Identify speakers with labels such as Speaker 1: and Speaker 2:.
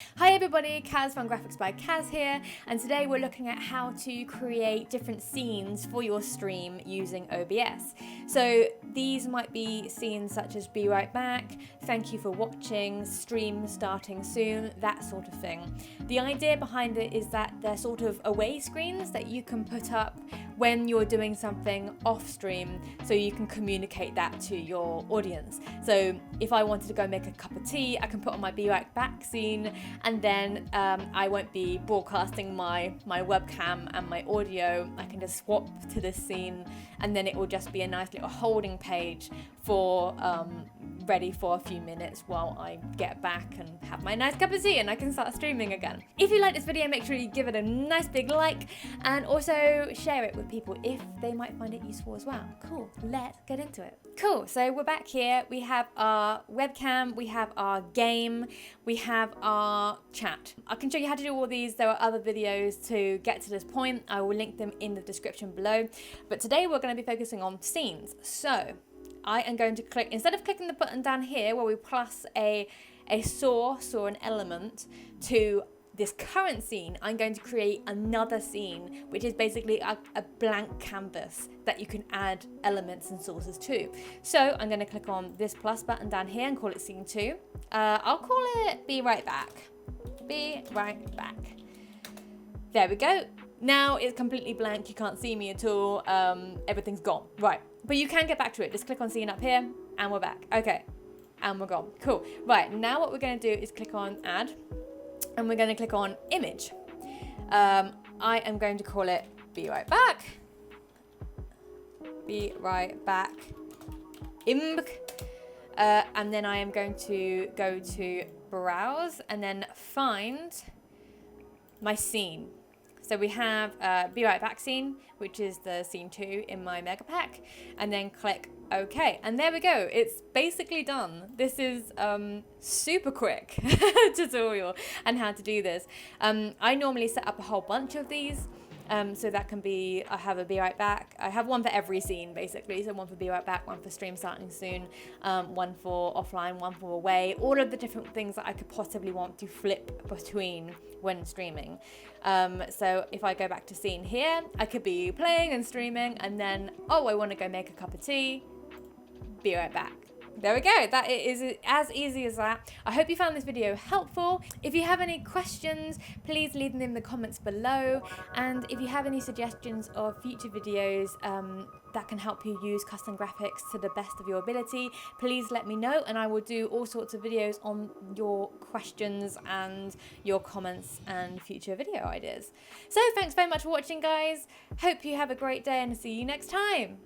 Speaker 1: Hi everybody, Kaz from Graphics by Kaz here, and today we're looking at how to create different scenes for your stream using OBS. So these might be scenes such as be right back, thank you for watching, stream starting soon, that sort of thing. The idea behind it is that they're sort of away screens that you can put up when you're doing something off stream, so you can communicate that to your audience. So if I wanted to go make a cup of tea, I can put on my be right back scene, and then I won't be broadcasting my webcam and my audio. I can just swap to this scene, and then it will just be a nice little holding page for ready for a few minutes while I get back and have my nice cup of tea and I can start streaming again. If you like this video, make sure you give it a nice big like and also share it with people if they might find it useful as well. Cool, let's get into it. Cool, so we're back here. We have our webcam, we have our game, we have our chat. I can show you how to do all these. There are other videos to get to this point. I will link them in the description below. But today we're going to be focusing on scenes. So I am going to click, instead of clicking the button down here where we plus a source or an element to this current scene, I'm going to create another scene, which is basically a blank canvas that you can add elements and sources to. So I'm going to click on this plus button down here and call it scene 2. I'll call it be right back. Be right back. There we go. Now it's completely blank, you can't see me at all, everything's gone. Right, but you can get back to it. Just click on scene up here, and we're back. Okay, and we're gone. Cool. Right, now what we're going to do is click on add, and we're going to click on image. I am going to call it be right back. Be right back. Img. And then I am going to go to browse, and then find my scene. So we have Be Right Back scene, which is the scene 2 in my mega pack, and then click OK. And there we go. It's basically done. This is super quick tutorial on how to do this. I normally set up a whole bunch of these. So that can be, I have a be right back. I have one for every scene basically. So one for be right back, one for stream starting soon, one for offline, one for away, all of the different things that I could possibly want to flip between when streaming. So if I go back to scene here, I could be playing and streaming, and then, oh, I want to go make a cup of tea, be right back. There we go. That is as easy as that. I hope you found this video helpful. If you have any questions, please leave them in the comments below. And if you have any suggestions of future videos that can help you use custom graphics to the best of your ability, please let me know, and I will do all sorts of videos on your questions and your comments and future video ideas. So thanks very much for watching, guys. Hope you have a great day and see you next time.